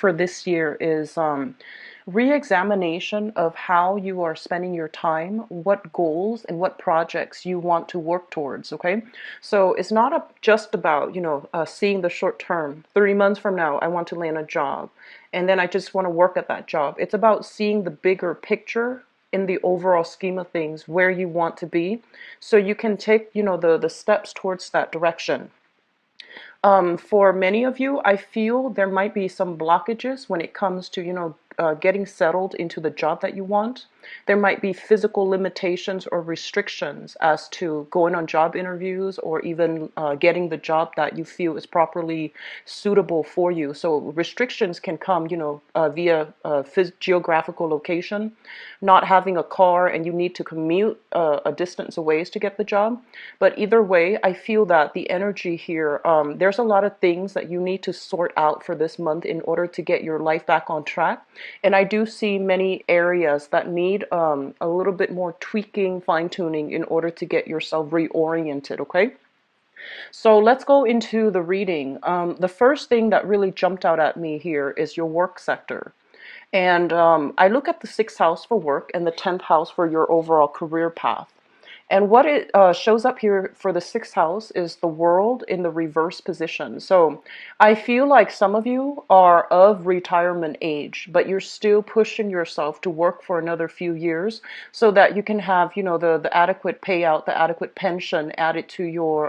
for this year is re-examination of how you are spending your time, what goals and what projects you want to work towards. Okay, so it's not just about seeing the short term. 3 months from now, I want to land a job, and then I just want to work at that job. It's about seeing the bigger picture in the overall scheme of things, where you want to be, so you can take the steps towards that direction. For many of you, I feel there might be some blockages when it comes to, getting settled into the job that you want. There might be physical limitations or restrictions as to going on job interviews, or even getting the job that you feel is properly suitable for you. So restrictions can come, via geographical location, not having a car and you need to commute a distance away to get the job. But either way, I feel that the energy here, there's a lot of things that you need to sort out for this month in order to get your life back on track. And I do see many areas that need a little bit more tweaking, fine tuning in order to get yourself reoriented, okay? So let's go into the reading. The first thing that really jumped out at me here is your work sector. And I look at the sixth house for work and the 10th house for your overall career path. And what it shows up here for the sixth house is the world in the reverse position. So I feel like some of you are of retirement age, but you're still pushing yourself to work for another few years so that you can have, the adequate payout, the adequate pension added to your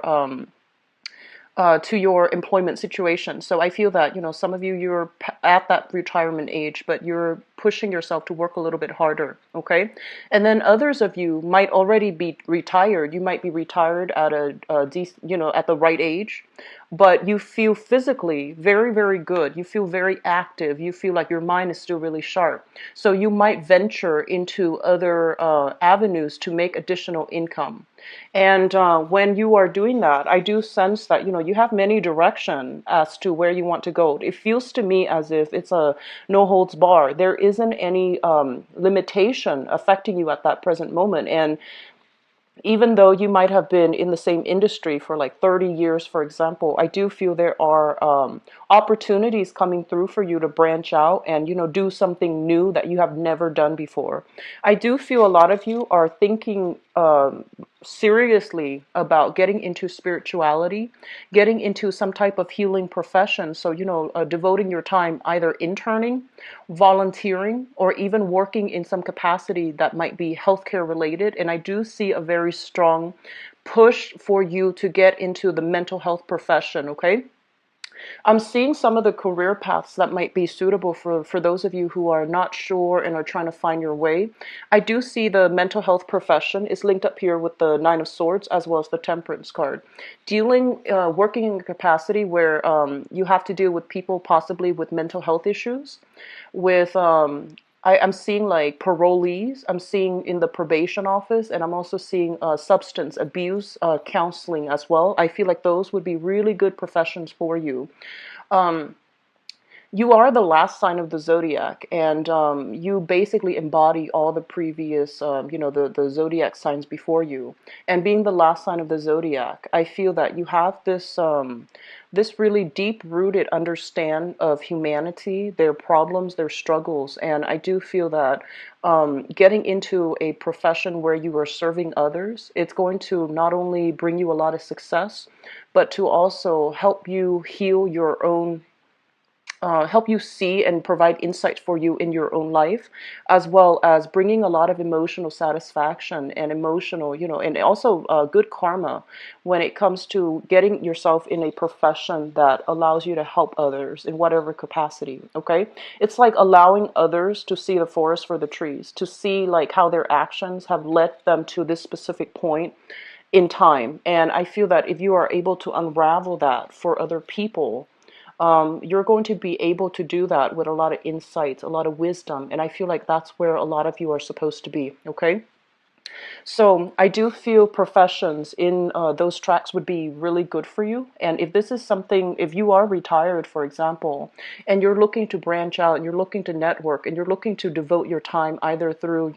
employment situation. So I feel that, some of you, you're at that retirement age, but you're pushing yourself to work a little bit harder, okay? And then others of you might already be retired. You might be retired at at the right age, but you feel physically very, very good. You feel very active. You feel like your mind is still really sharp. So you might venture into other avenues to make additional income. And when you are doing that, I do sense that, you have many direction as to where you want to go. It feels to me as if it's a no holds bar. There isn't any limitation affecting you at that present moment. And even though you might have been in the same industry for like 30 years, for example, I do feel there are opportunities coming through for you to branch out and, do something new that you have never done before. I do feel a lot of you are thinking seriously about getting into spirituality, getting into some type of healing profession. So, devoting your time either interning, volunteering, or even working in some capacity that might be healthcare related. And I do see a very strong push for you to get into the mental health profession, okay? I'm seeing some of the career paths that might be suitable for those of you who are not sure and are trying to find your way. I do see the mental health profession is linked up here with the Nine of Swords as well as the Temperance card. Working in a capacity where you have to deal with people possibly with mental health issues, with I'm seeing like parolees, I'm seeing in the probation office, and I'm also seeing substance abuse counseling as well. I feel like those would be really good professions for you. Um, you are the last sign of the zodiac, and you basically embody all the previous, the zodiac signs before you. And being the last sign of the zodiac, I feel that you have this really deep-rooted understand of humanity, their problems, their struggles, and I do feel that getting into a profession where you are serving others, it's going to not only bring you a lot of success, but to also help you heal your own help you see and provide insight for you in your own life, as well as bringing a lot of emotional satisfaction and emotional, and also good karma when it comes to getting yourself in a profession that allows you to help others in whatever capacity, okay? It's like allowing others to see the forest for the trees, to see like how their actions have led them to this specific point in time. And I feel that if you are able to unravel that for other people, you're going to be able to do that with a lot of insight, a lot of wisdom, and I feel like that's where a lot of you are supposed to be, okay? So I do feel professions in those tracks would be really good for you. And if this is something, if you are retired, for example, and you're looking to branch out and you're looking to network and you're looking to devote your time either through,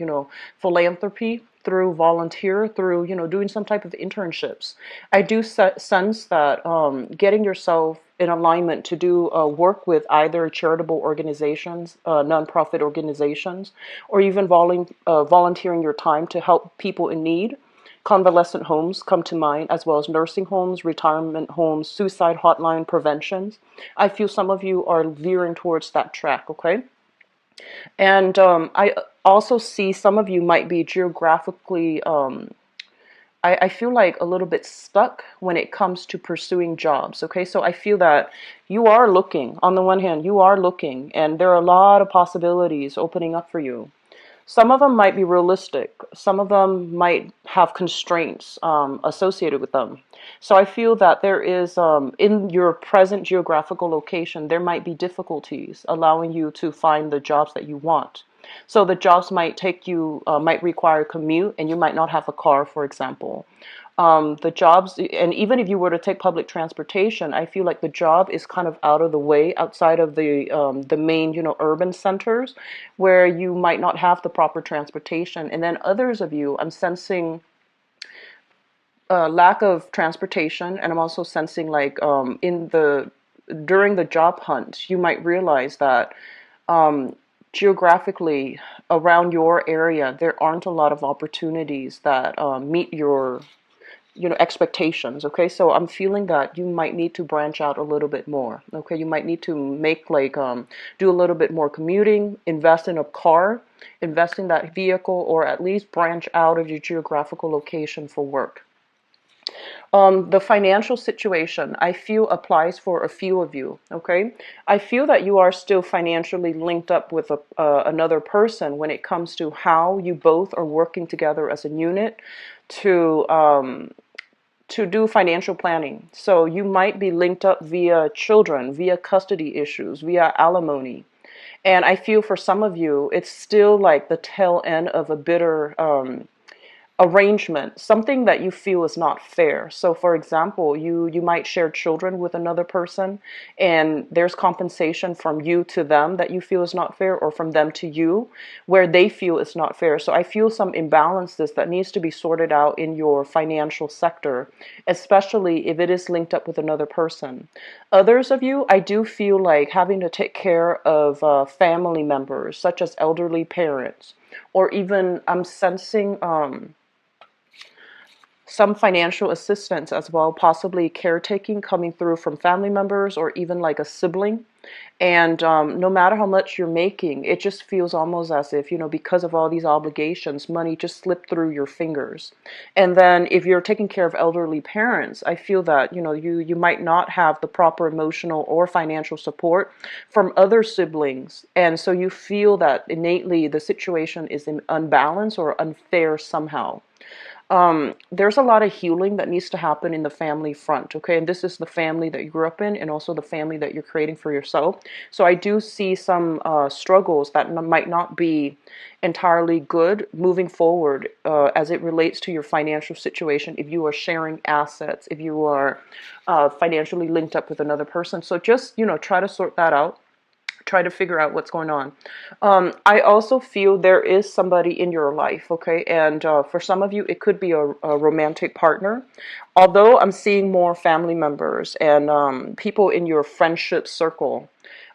philanthropy, through volunteer, through, doing some type of internships. I do sense that getting yourself in alignment to do work with either charitable organizations, nonprofit organizations, or even volunteering your time to help people in need. Convalescent homes come to mind, as well as nursing homes, retirement homes, suicide hotline preventions. I feel some of you are veering towards that track, okay? And I also see some of you might be geographically, I feel like a little bit stuck when it comes to pursuing jobs, okay? So I feel that you are looking, on the one hand, you are looking, and there are a lot of possibilities opening up for you. Some of them might be realistic. Some of them might have constraints associated with them. So I feel that there is, in your present geographical location, there might be difficulties allowing you to find the jobs that you want. So the jobs might take you, might require a commute, and you might not have a car, for example. The jobs, and even if you were to take public transportation, I feel like the job is kind of out of the way, outside of the main, urban centers, where you might not have the proper transportation. And then others of you, I'm sensing lack of transportation, and I'm also sensing like during the job hunt, you might realize that geographically around your area, there aren't a lot of opportunities that meet your expectations. Okay, so I'm feeling that you might need to branch out a little bit more. Okay, you might need to make like do a little bit more commuting, invest in a car, invest in that vehicle, or at least branch out of your geographical location for work. The financial situation, I feel, applies for a few of you, okay? I feel that you are still financially linked up with another person when it comes to how you both are working together as a unit to do financial planning. So you might be linked up via children, via custody issues, via alimony. And I feel for some of you, it's still like the tail end of a bitter arrangement, something that you feel is not fair. So for example, you might share children with another person, and there's compensation from you to them that you feel is not fair, or from them to you where they feel it's not fair. So I feel some imbalances that needs to be sorted out in your financial sector, especially if it is linked up with another person. Others of you, I do feel like having to take care of family members, such as elderly parents, or even I'm sensing some financial assistance as well, possibly caretaking coming through from family members or even like a sibling. And no matter how much you're making, it just feels almost as if, because of all these obligations, money just slipped through your fingers. And then if you're taking care of elderly parents, I feel that, you might not have the proper emotional or financial support from other siblings. And so you feel that innately the situation is unbalanced or unfair somehow. There's a lot of healing that needs to happen in the family front, okay? And this is the family that you grew up in, and also the family that you're creating for yourself. So I do see some struggles that might not be entirely good moving forward as it relates to your financial situation, if you are sharing assets, if you are financially linked up with another person. So just, try to sort that out. Try to figure out what's going on. I also feel there is somebody in your life, okay? And for some of you, it could be a romantic partner. Although I'm seeing more family members and people in your friendship circle,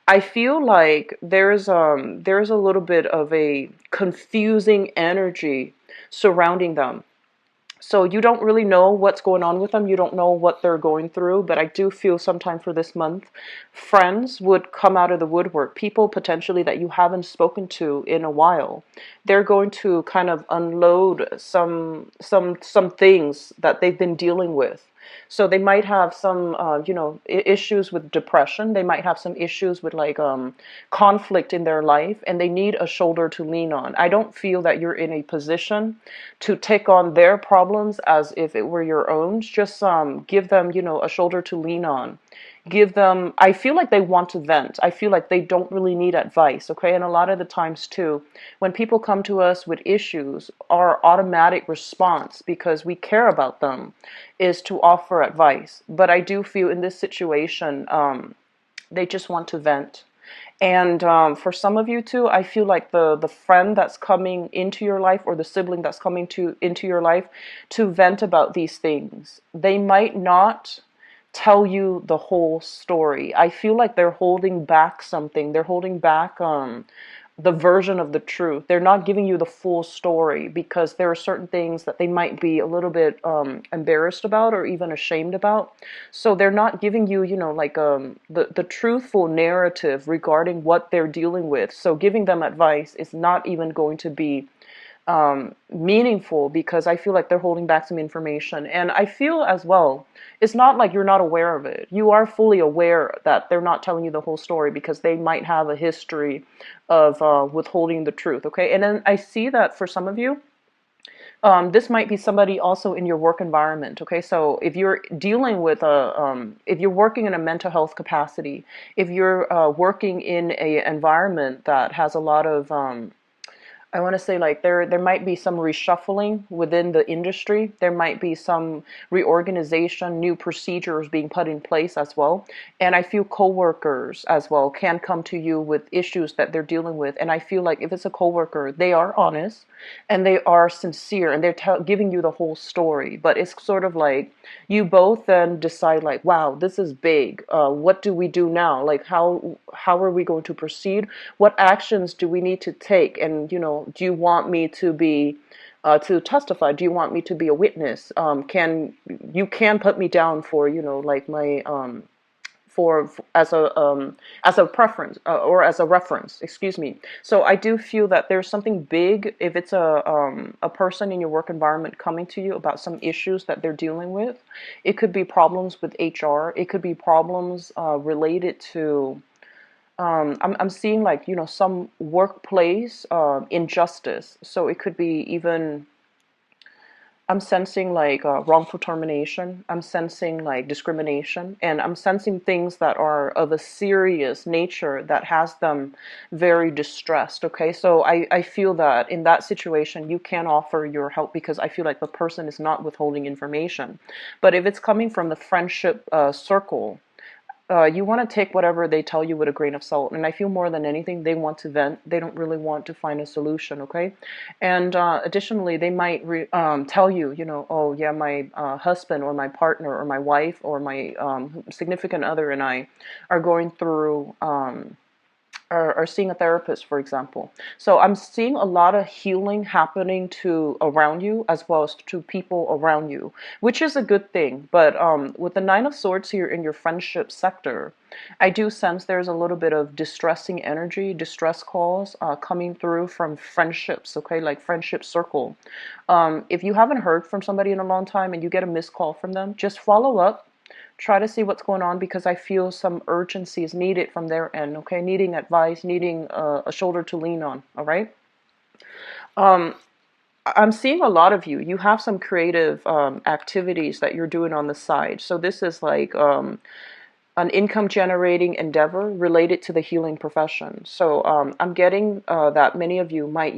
I feel like there's a little bit of a confusing energy surrounding them. So you don't really know what's going on with them. You don't know what they're going through. But I do feel sometime for this month, friends would come out of the woodwork. People potentially that you haven't spoken to in a while. They're going to kind of unload some things that they've been dealing with. So they might have some, issues with depression. They might have some issues with like conflict in their life, and they need a shoulder to lean on. I don't feel that you're in a position to take on their problems as if it were your own. Just give them, a shoulder to lean on. Give them, I feel like they want to vent. I feel like they don't really need advice, okay? And a lot of the times too, when people come to us with issues, our automatic response, because we care about them, is to offer advice. But I do feel in this situation, they just want to vent. And for some of you too, I feel like the friend that's coming into your life, or the sibling that's coming to into your life to vent about these things, they might not tell you the whole story. I feel like they're holding back something. They're holding back the version of the truth. They're not giving you the full story because there are certain things that they might be a little bit embarrassed about or even ashamed about. So they're not giving you, like the truthful narrative regarding what they're dealing with. So giving them advice is not even going to be meaningful because I feel like they're holding back some information. And I feel as well, it's not like you're not aware of it. You are fully aware that they're not telling you the whole story because they might have a history of withholding the truth. Okay. And then I see that for some of you, this might be somebody also in your work environment. Okay, so if you're dealing with if you're working in a mental health capacity, if you're working in a environment that has a lot of I want to say, like, there might be some reshuffling within the industry. There might be some reorganization, new procedures being put in place as well. And I feel coworkers as well can come to you with issues that they're dealing with. And I feel like if it's a coworker, they are honest and they are sincere and they're giving you the whole story. But it's sort of like you both then decide, like, wow, this is big. What do we do now? Like, how are we going to proceed? What actions do we need to take? And do you want me to be to testify? Do you want me to be a witness? Can put me down for like my for as a preference or as a reference, excuse me. So I do feel that there's something big if it's a person in your work environment coming to you about some issues that they're dealing with. It could be problems with HR. It could be problems related to I'm seeing, like, some workplace injustice. So it could be even, I'm sensing like wrongful termination. I'm sensing like discrimination, and I'm sensing things that are of a serious nature that has them very distressed. Okay, so I feel that in that situation, you can offer your help because I feel like the person is not withholding information. But if it's coming from the friendship circle, you want to take whatever they tell you with a grain of salt. And I feel more than anything, they want to vent. They don't really want to find a solution, okay? And additionally, they might tell you, oh, yeah, my husband or my partner or my wife or my significant other and I are going through are seeing a therapist, for example. So I'm seeing a lot of healing happening to around you as well as to people around you, which is a good thing. But with the Nine of Swords here in your friendship sector, I do sense there's a little bit of distressing energy, distress calls coming through from friendships, okay, like friendship circle. If you haven't heard from somebody in a long time and you get a missed call from them, just follow up. Try to see what's going on because I feel some urgency is needed from their end, okay? Needing advice, needing a shoulder to lean on, all right? Um, I'm seeing a lot of you. You have some creative activities that you're doing on the side. So this is like an income generating endeavor related to the healing profession. So I'm getting that many of you might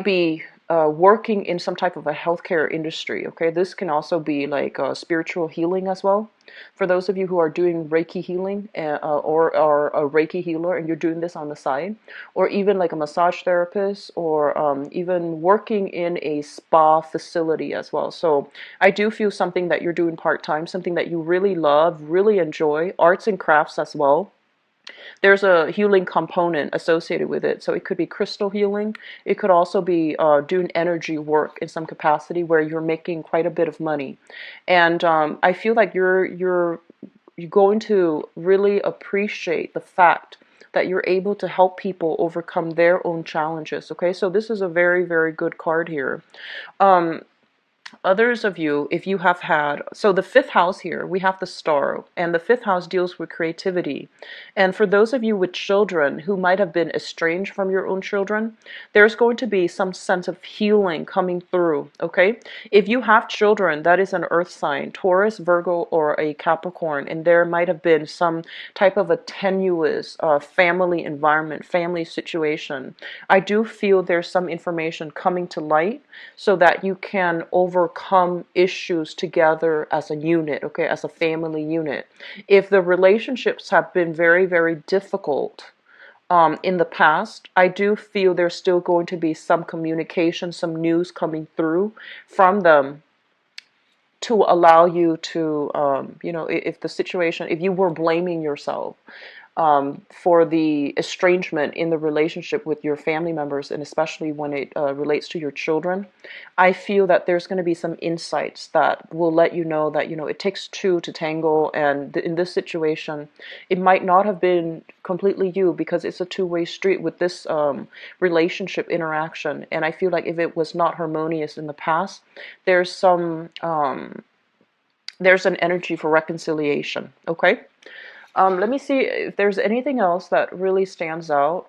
be working in some type of a healthcare industry. Okay, this can also be like spiritual healing as well. For those of you who are doing Reiki healing or are a Reiki healer and you're doing this on the side, or even like a massage therapist, or even working in a spa facility as well. So I do feel something that you're doing part-time, something that you really love, really enjoy, arts and crafts as well. There's a healing component associated with it. So it could be crystal healing. It could also be doing energy work in some capacity where you're making quite a bit of money. And I feel like you're going to really appreciate the fact that you're able to help people overcome their own challenges. Okay, so this is a very, very good card here. Others of you, if you have had, so the fifth house here, we have the star, and the fifth house deals with creativity. And for those of you with children who might have been estranged from your own children, there's going to be some sense of healing coming through, okay? If you have children, that is an earth sign, Taurus, Virgo, or a Capricorn, and there might have been some type of a tenuous family environment, family situation, I do feel there's some information coming to light so that you can overcome overcome issues together as a unit, okay, as a family unit. If the relationships have been very, very difficult in the past, I do feel there's still going to be some communication, some news coming through from them to allow you to, if the situation, if you were blaming yourself for the estrangement in the relationship with your family members, and especially when it relates to your children, I feel that there's going to be some insights that will let you know that, it takes two to tango, and in this situation, it might not have been completely you, because it's a two-way street with this relationship interaction. And I feel like if it was not harmonious in the past, there's some there's an energy for reconciliation. Okay. Let me see if there's anything else that really stands out.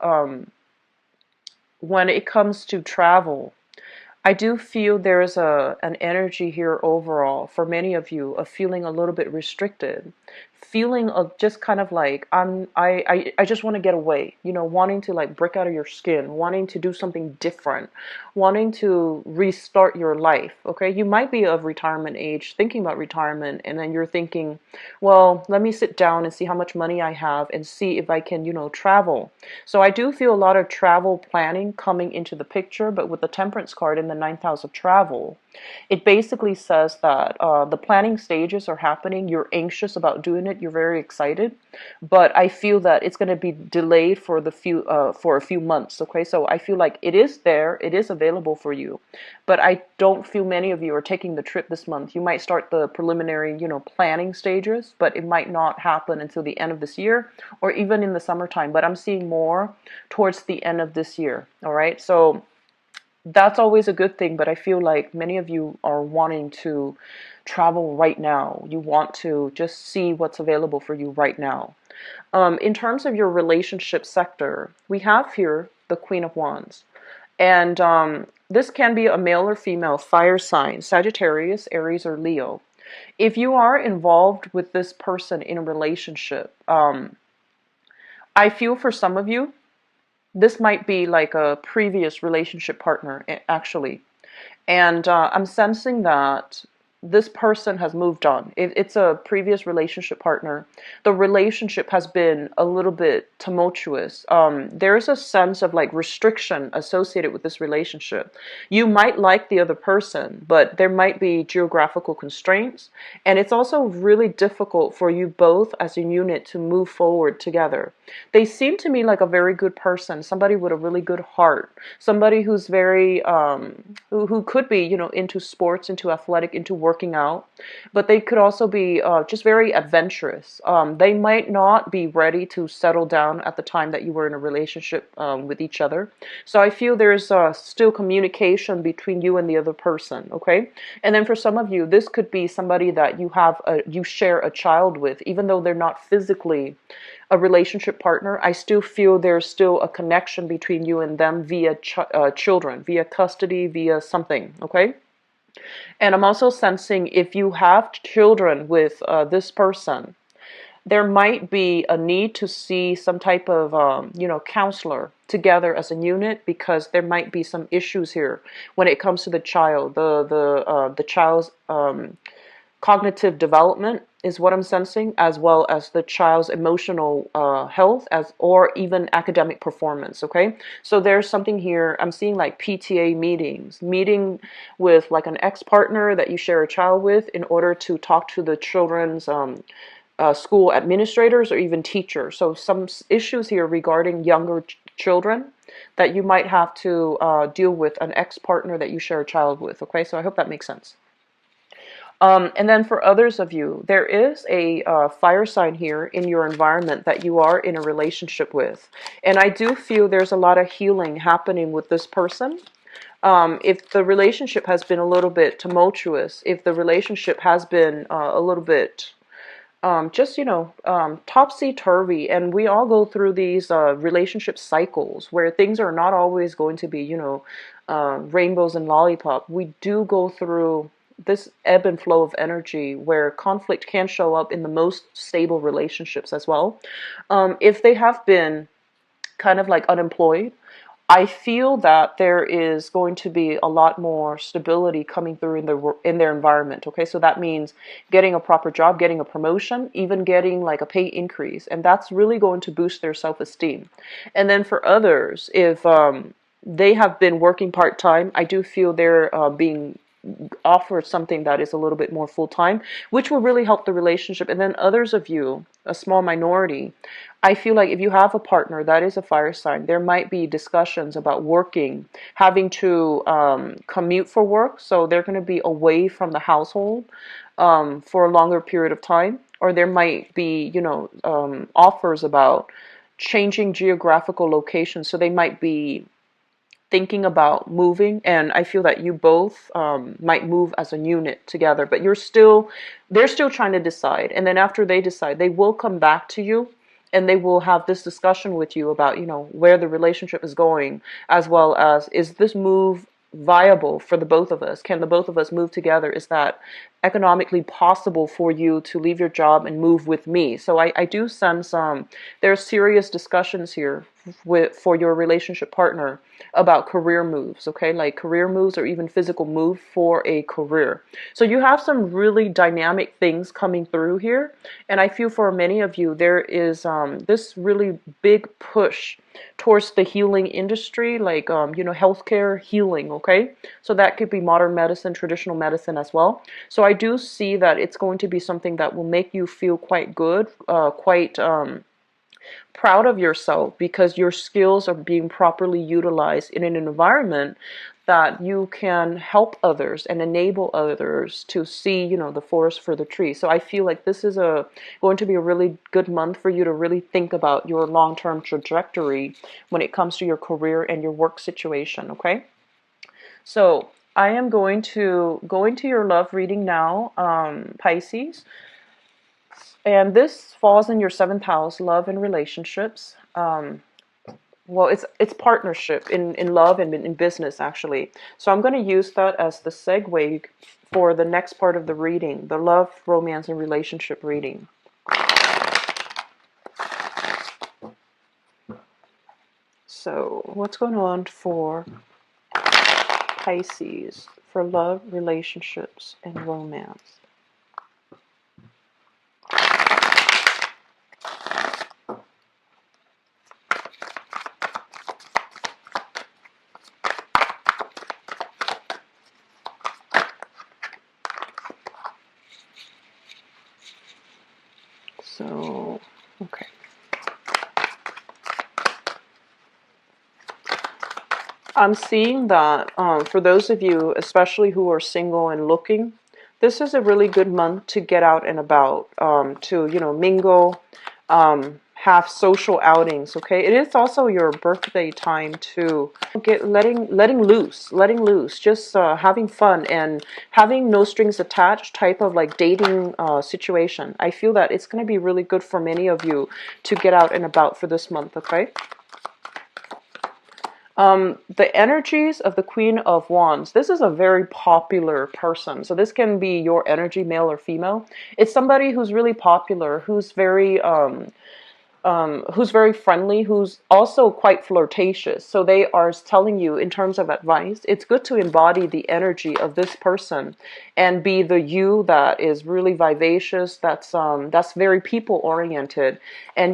When it comes to travel, I do feel there's an energy here overall for many of you of feeling a little bit restricted, feeling of just kind of like I just want to get away, wanting to like break out of your skin, wanting to do something different, wanting to restart your life. Okay, you might be of retirement age, thinking about retirement, and then you're thinking, well, let me sit down and see how much money I have and see if I can, travel. So I do feel a lot of travel planning coming into the picture, but with the Temperance card in the ninth house of travel, it basically says that the planning stages are happening. You're anxious about doing it. You're very excited, but I feel that it's going to be delayed for a few months. Okay, so I feel like it is there. It is available for you, but I don't feel many of you are taking the trip this month. You might start the preliminary, planning stages, but it might not happen until the end of this year or even in the summertime. But I'm seeing more towards the end of this year. All right, so that's always a good thing, but I feel like many of you are wanting to travel right now. You want to just see what's available for you right now. In terms of your relationship sector, we have here the Queen of Wands. And this can be a male or female fire sign, Sagittarius, Aries, or Leo. If you are involved with this person in a relationship, I feel for some of you, this might be like a previous relationship partner, actually. And I'm sensing that this person has moved on. It's a previous relationship partner. The relationship has been a little bit tumultuous. There's a sense of like restriction associated with this relationship. You might like the other person, but there might be geographical constraints. And it's also really difficult for you both as a unit to move forward together. They seem to me like a very good person, somebody with a really good heart, somebody who's very, who could be, into sports, into athletic, into working out, but they could also be just very adventurous. They might not be ready to settle down at the time that you were in a relationship with each other. So I feel there's still communication between you and the other person, okay? And then for some of you, this could be somebody that you share a child with, even though they're not physically a relationship partner. I still feel there's still a connection between you and them via children, via custody, via something, okay? And I'm also sensing if you have children with this person, there might be a need to see some type of, counselor together as a unit, because there might be some issues here when it comes to the child, the child's cognitive development is what I'm sensing, as well as the child's emotional health, or even academic performance. Okay, so there's something here. I'm seeing like PTA meeting with like an ex-partner that you share a child with in order to talk to the children's school administrators or even teachers. So some issues here regarding younger children that you might have to deal with an ex-partner that you share a child with. Okay, so I hope that makes sense. And then for others of you, there is a fire sign here in your environment that you are in a relationship with. And I do feel there's a lot of healing happening with this person. If the relationship has been a little bit tumultuous, if the relationship has been a little bit topsy-turvy, and we all go through these relationship cycles where things are not always going to be, rainbows and lollipop. We do go through this ebb and flow of energy where conflict can show up in the most stable relationships as well. If they have been kind of like unemployed, I feel that there is going to be a lot more stability coming through in their environment. Okay, so that means getting a proper job, getting a promotion, even getting like a pay increase, and that's really going to boost their self-esteem. And then for others, if they have been working part-time, I do feel they're being offered something that is a little bit more full-time, which will really help the relationship. And then others of you, a small minority, I feel like if you have a partner that is a fire sign, there might be discussions about working, having to commute for work. So they're going to be away from the household for a longer period of time. Or there might be, offers about changing geographical locations. So they might be thinking about moving, and I feel that you both might move as a unit together, but they're still trying to decide. And then after they decide, they will come back to you and they will have this discussion with you about, where the relationship is going, as well as, is this move viable for the both of us? Can the both of us move together? Is that economically possible for you to leave your job and move with me? So I do sense there's serious discussions here for your relationship partner about career moves, okay? Like career moves or even physical move for a career. So you have some really dynamic things coming through here. And I feel for many of you, there is this really big push towards the healing industry, like, healthcare healing, okay? So that could be modern medicine, traditional medicine as well. So I do see that it's going to be something that will make you feel quite good, quite proud of yourself, because your skills are being properly utilized in an environment that you can help others and enable others to see, the forest for the trees. So I feel like this is going to be a really good month for you to really think about your long-term trajectory when it comes to your career and your work situation, okay? So I am going to go into your love reading now, Pisces. And this falls in your seventh house, love and relationships. Well, it's partnership in love and in business, actually. So I'm going to use that as the segue for the next part of the reading, the love, romance, and relationship reading. So what's going on for Pisces for love, relationships, and romance? So, okay. I'm seeing that for those of you, especially who are single and looking, this is a really good month to get out and about, to, mingle, have social outings, okay? It is also your birthday time to get letting loose, just having fun and having no strings attached type of like dating situation. I feel that it's going to be really good for many of you to get out and about for this month, okay? The energies of the Queen of Wands. This is a very popular person. So this can be your energy, male or female. It's somebody who's really popular, who's very friendly, who's also quite flirtatious. So they are telling you, in terms of advice, it's good to embody the energy of this person and be the you that is really vivacious, that's very people oriented, and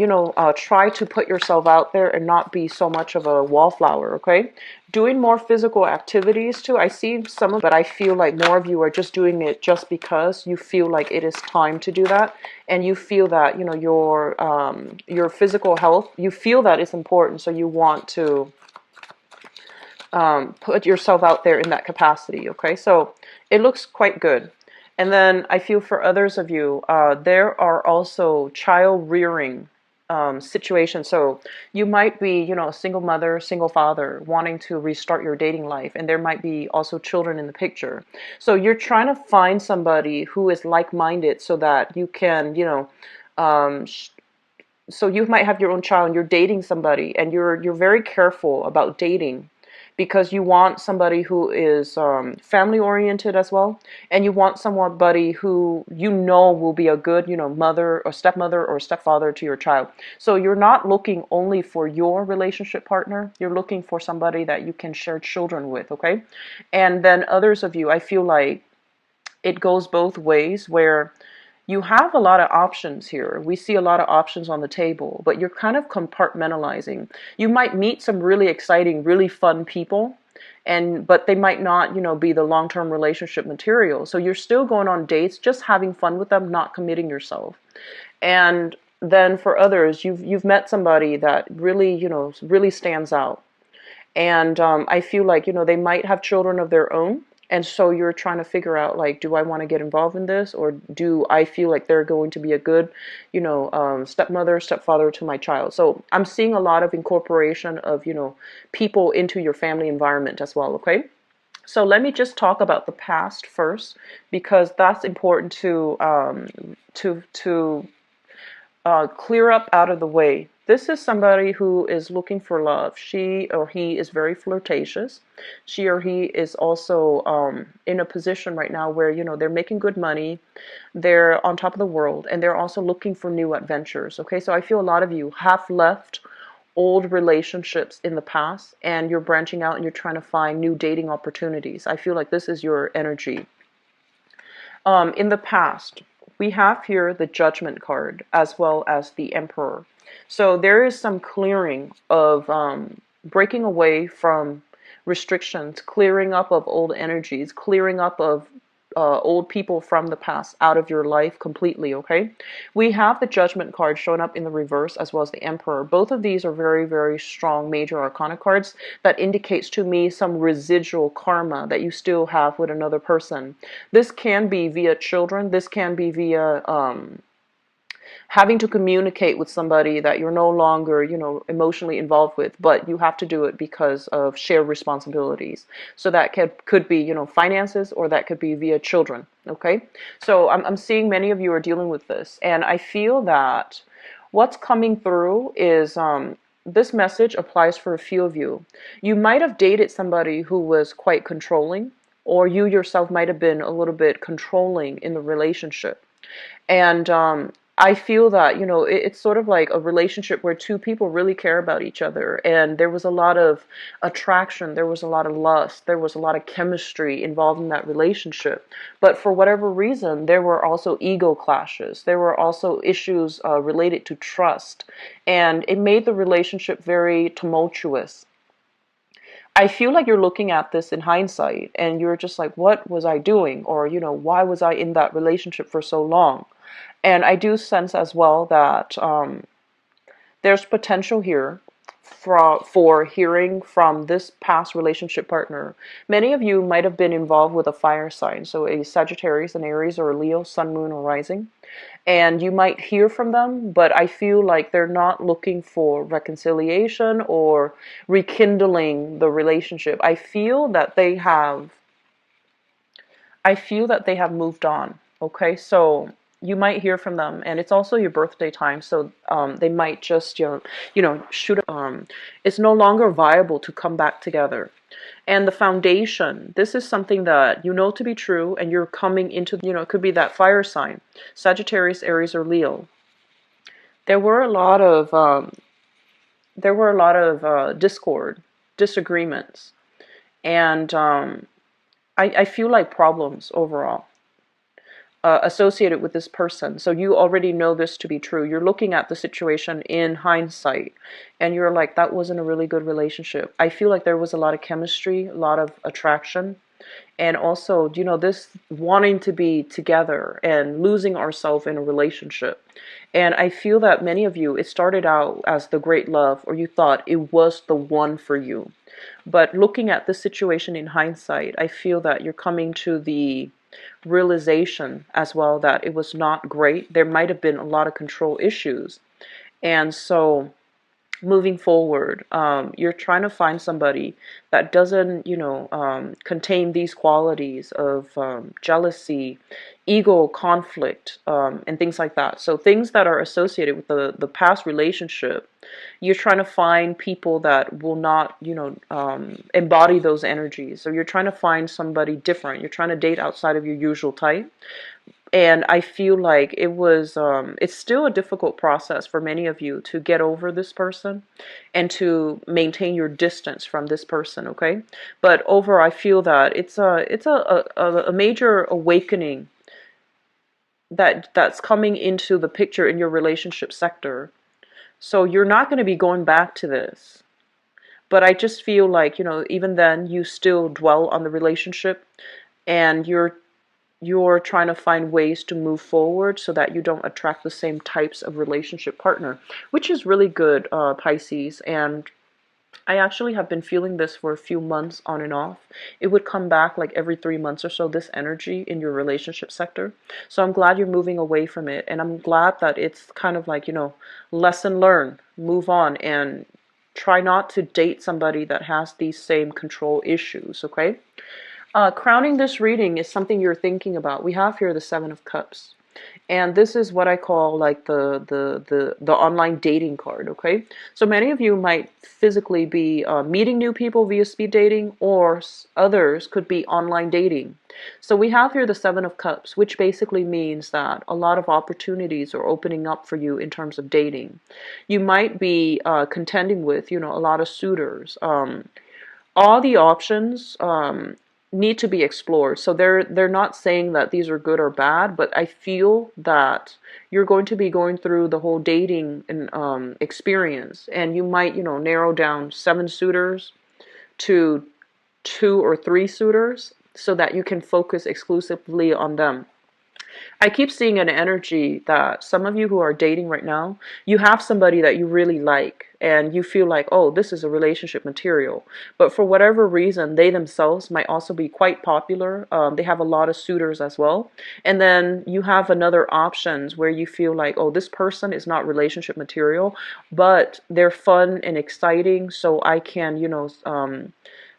try to put yourself out there and not be so much of a wallflower, okay? Doing more physical activities too. I see some of, but I feel like more of you are just doing it just because you feel like it is time to do that, and you feel that your physical health, you feel that it's important, so you want to put yourself out there in that capacity. Okay, so it looks quite good. And then I feel for others of you, there are also child rearing situation. So you might be, a single mother, single father wanting to restart your dating life, and there might be also children in the picture. So you're trying to find somebody who is like-minded so that you can, so you might have your own child and you're dating somebody, and you're very careful about dating because you want somebody who is family oriented as well, and you want somebody who you know will be a good, mother or stepfather to your child. So you're not looking only for your relationship partner, you're looking for somebody that you can share children with, okay? And then others of you, I feel like it goes both ways, where you have a lot of options here. We see a lot of options on the table, but you're kind of compartmentalizing. You might meet some really exciting, really fun people, but they might not, be the long-term relationship material. So you're still going on dates, just having fun with them, not committing yourself. And then for others, you've met somebody that really, really stands out. And I feel like, they might have children of their own. And so you're trying to figure out, like, do I want to get involved in this? Or do I feel like they're going to be a good, stepmother, stepfather to my child? So I'm seeing a lot of incorporation of, people into your family environment as well, okay? So let me just talk about the past first, because that's important to clear up out of the way. This is somebody who is looking for love. She or he is very flirtatious. She or he is also in a position right now where, they're making good money. They're on top of the world, and they're also looking for new adventures. Okay, so I feel a lot of you have left old relationships in the past, and you're branching out and you're trying to find new dating opportunities. I feel like this is your energy. In the past, we have here the Judgment card as well as the Emperor. So there is some clearing of breaking away from restrictions, clearing up of old energies, clearing up of old people from the past out of your life completely, okay? We have the Judgment card showing up in the reverse as well as the Emperor. Both of these are very, very strong major arcana cards that indicates to me some residual karma that you still have with another person. This can be via children. This can be via having to communicate with somebody that you're no longer, emotionally involved with, but you have to do it because of shared responsibilities. So that could be, finances, or that could be via children, okay? So I'm seeing many of you are dealing with this, and I feel that what's coming through is this message applies for a few of you. You might have dated somebody who was quite controlling, or you yourself might have been a little bit controlling in the relationship. And I feel that, it's sort of like a relationship where two people really care about each other. And there was a lot of attraction. There was a lot of lust. There was a lot of chemistry involved in that relationship. But for whatever reason, there were also ego clashes. There were also issues related to trust. And it made the relationship very tumultuous. I feel like you're looking at this in hindsight and you're just like, what was I doing? Or, why was I in that relationship for so long? And I do sense as well that there's potential here for hearing from this past relationship partner. Many of you might have been involved with a fire sign, so a Sagittarius, an Aries, or a Leo, Sun, Moon, or Rising. And you might hear from them, but I feel like they're not looking for reconciliation or rekindling the relationship. I feel that they have moved on. Okay, so you might hear from them, and it's also your birthday time, so they might just shoot. It's no longer viable to come back together. And the foundation, this is something that you know to be true, and you're coming into, it could be that fire sign, Sagittarius, Aries, or Leo. There were a lot of discord, disagreements, and I feel like problems overall associated with this person. So you already know this to be true. You're looking at the situation in hindsight, and you're like, that wasn't a really good relationship. I feel like there was a lot of chemistry, a lot of attraction, and also, this wanting to be together and losing ourselves in a relationship. And I feel that many of you, it started out as the great love, or you thought it was the one for you. But looking at the situation in hindsight, I feel that you're coming to the realization as well that it was not great. There might have been a lot of control issues. And so moving forward, you're trying to find somebody that doesn't, contain these qualities of jealousy, ego, conflict, and things like that. So things that are associated with the past relationship, you're trying to find people that will not, embody those energies. So you're trying to find somebody different. You're trying to date outside of your usual type. And I feel like it's still a difficult process for many of you to get over this person and to maintain your distance from this person, okay? But I feel that it's a major awakening that's coming into the picture in your relationship sector. So you're not going to be going back to this. But I just feel like, even then you still dwell on the relationship, and you're trying to find ways to move forward so that you don't attract the same types of relationship partner, which is really good, Pisces. And I actually have been feeling this for a few months on and off. It would come back like every 3 months or so, this energy in your relationship sector. So I'm glad you're moving away from it. And I'm glad that it's kind of like, lesson learned, move on, and try not to date somebody that has these same control issues, okay? Crowning this reading is something you're thinking about. We have here the Seven of Cups. And this is what I call like the online dating card, okay? So many of you might physically be meeting new people via speed dating, or others could be online dating. So we have here the Seven of Cups, which basically means that a lot of opportunities are opening up for you in terms of dating. You might be contending with, a lot of suitors. All the options need to be explored. So they're not saying that these are good or bad, but I feel that you're going to be going through the whole dating and experience, and you might, narrow down 7 suitors to 2 or 3 suitors so that you can focus exclusively on them. I keep seeing an energy that some of you who are dating right now, you have somebody that you really like and you feel like, oh, this is a relationship material. But for whatever reason, they themselves might also be quite popular. They have a lot of suitors as well. And then you have another options where you feel like, oh, this person is not relationship material, but they're fun and exciting, so I can,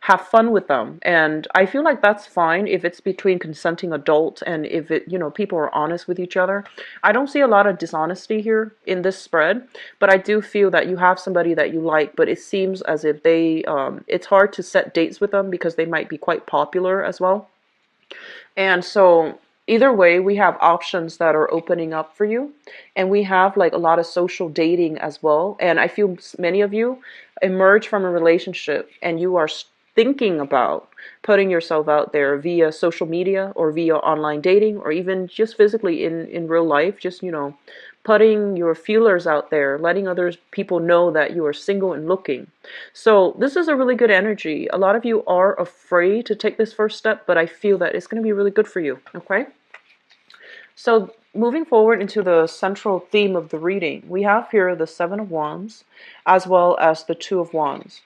have fun with them. And I feel like that's fine if it's between consenting adults and if people are honest with each other. I don't see a lot of dishonesty here in this spread, but I do feel that you have somebody that you like, but it seems as if it's hard to set dates with them because they might be quite popular as well. And so either way, we have options that are opening up for you, and we have like a lot of social dating as well. And I feel many of you emerge from a relationship and you are thinking about putting yourself out there via social media or via online dating, or even just physically in real life, just putting your feelers out there, letting other people know that you are single and looking. So this is a really good energy. A lot of you are afraid to take this first step, but I feel that it's going to be really good for you, okay? So moving forward into the central theme of the reading, we have here the Seven of Wands as well as the Two of Wands.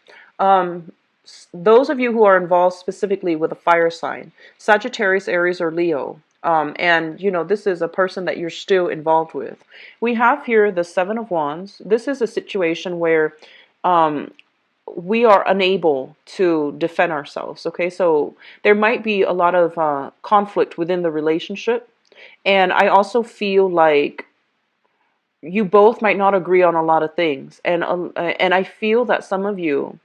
Those of you who are involved specifically with a fire sign, Sagittarius, Aries, or Leo, and this is a person that you're still involved with. We have here the Seven of Wands. This is a situation where we are unable to defend ourselves, okay? So there might be a lot of conflict within the relationship, and I also feel like you both might not agree on a lot of things, and I feel that some of you,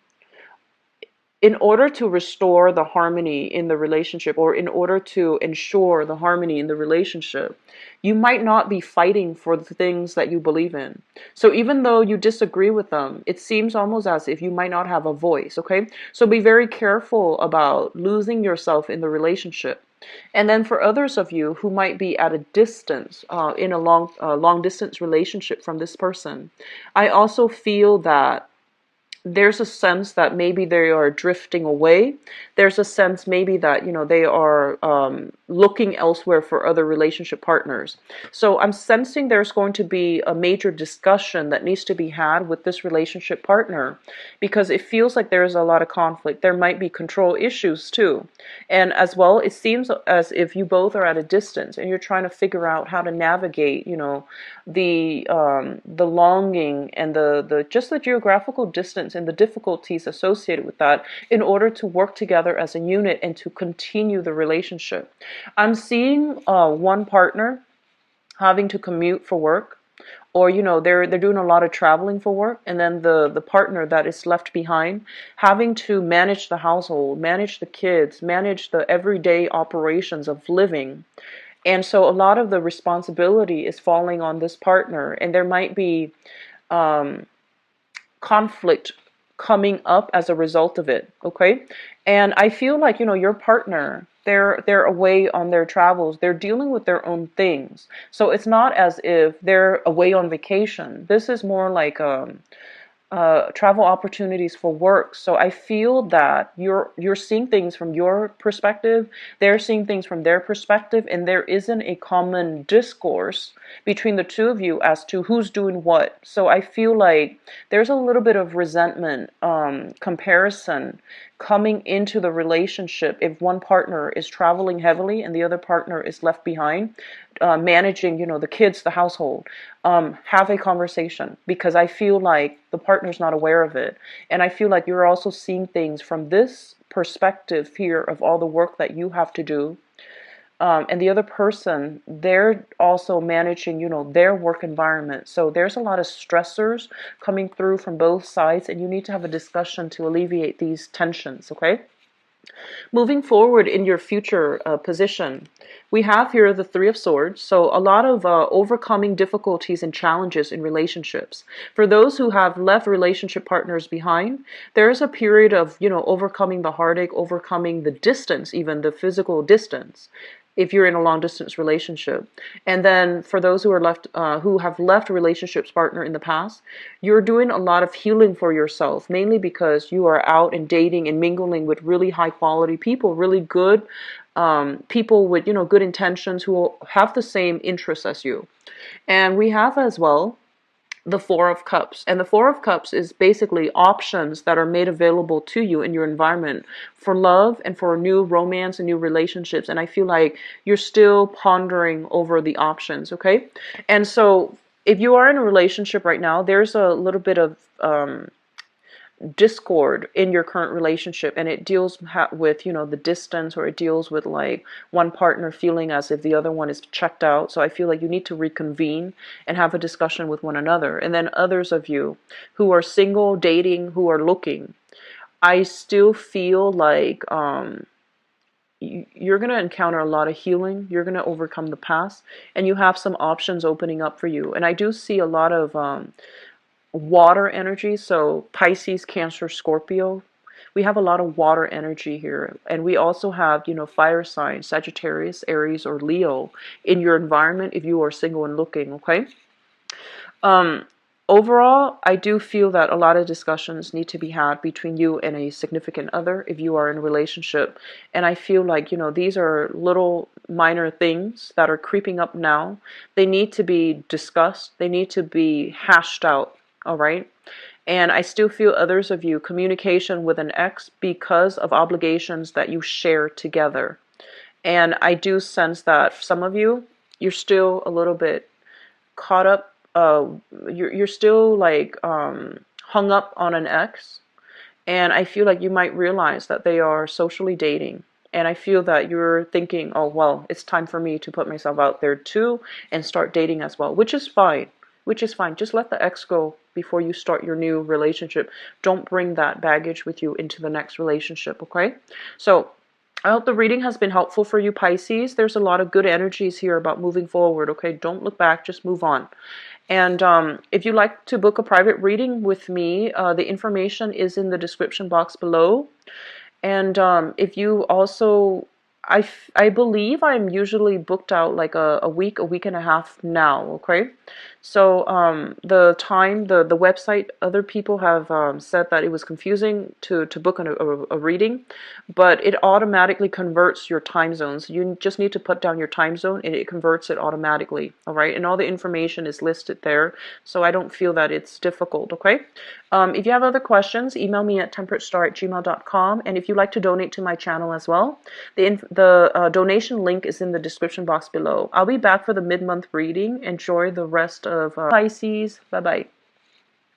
in order to restore the harmony in the relationship, or in order to ensure the harmony in the relationship, you might not be fighting for the things that you believe in. So even though you disagree with them, it seems almost as if you might not have a voice, okay? So be very careful about losing yourself in the relationship. And then for others of you who might be at a distance, in a long distance relationship from this person, I also feel that there's a sense that maybe they are drifting away. There's a sense maybe that, they are looking elsewhere for other relationship partners. So I'm sensing there's going to be a major discussion that needs to be had with this relationship partner, because it feels like there's a lot of conflict. There might be control issues too. And as well, it seems as if you both are at a distance and you're trying to figure out how to navigate, the longing and the just the geographical distance and the difficulties associated with that in order to work together as a unit and to continue the relationship. I'm seeing one partner having to commute for work, or they're doing a lot of traveling for work, and then the partner that is left behind having to manage the household, manage the kids, manage the everyday operations of living. And so a lot of the responsibility is falling on this partner, and there might be conflict coming up as a result of it. Okay. And I feel like your partner, they're away on their travels, they're dealing with their own things, so it's not as if they're away on vacation. This is more like travel opportunities for work. So I feel that you're seeing things from your perspective, they're seeing things from their perspective, and there isn't a common discourse between the two of you as to who's doing what. So I feel like there's a little bit of resentment, comparison coming into the relationship if one partner is traveling heavily and the other partner is left behind, managing, the kids, the household. Have a conversation, because I feel like the partner's not aware of it. And I feel like you're also seeing things from this perspective here of all the work that you have to do. And the other person, they're also managing, their work environment. So there's a lot of stressors coming through from both sides, and you need to have a discussion to alleviate these tensions, okay? Moving forward in your future position, we have here the Three of Swords. So a lot of overcoming difficulties and challenges in relationships. For those who have left relationship partners behind, there is a period of, overcoming the heartache, overcoming the distance, even the physical distance, if you're in a long distance relationship. And then for those who are left, who have left relationships partner in the past, you're doing a lot of healing for yourself, mainly because you are out and dating and mingling with really high quality people, really good people with, good intentions, who have the same interests as you. And we have as well the Four of Cups. And the Four of Cups is basically options that are made available to you in your environment for love and for new romance and new relationships. And I feel like you're still pondering over the options, okay? And so if you are in a relationship right now, there's a little bit of discord in your current relationship, and it deals with the distance, or it deals with like one partner feeling as if the other one is checked out. So I feel like you need to reconvene and have a discussion with one another. And then others of you who are single, dating, who are looking, I still feel like you're going to encounter a lot of healing. You're going to overcome the past, and you have some options opening up for you. And I do see a lot of water energy. So Pisces, Cancer, Scorpio, we have a lot of water energy here. And we also have, fire signs, Sagittarius, Aries, or Leo in your environment if you are single and looking, okay? Overall, I do feel that a lot of discussions need to be had between you and a significant other if you are in a relationship. And I feel like, these are little minor things that are creeping up now. They need to be discussed. They need to be hashed out. All right. And I still feel others of you, communication with an ex because of obligations that you share together. And I do sense that some of you, you're still a little bit caught up. You're still like hung up on an ex. And I feel like you might realize that they are socially dating. And I feel that you're thinking, oh, well, it's time for me to put myself out there too and start dating as well, which is fine. Just let the ex go before you start your new relationship. Don't bring that baggage with you into the next relationship, okay? So I hope the reading has been helpful for you, Pisces. There's a lot of good energies here about moving forward, okay? Don't look back, just move on. And if you'd like to book a private reading with me, the information is in the description box below. And if you also I believe I'm usually booked out like a week and a half now, okay? So the time, the website, other people have said that it was confusing to book a reading, but it automatically converts your time zones. You just need to put down your time zone and it converts it automatically, all right? And all the information is listed there, so I don't feel that it's difficult, okay? If you have other questions, email me at temperatestar@gmail.com. And if you'd like to donate to my channel as well, the donation link is in the description box below. I'll be back for the mid-month reading. Enjoy the rest of Pisces. Bye-bye.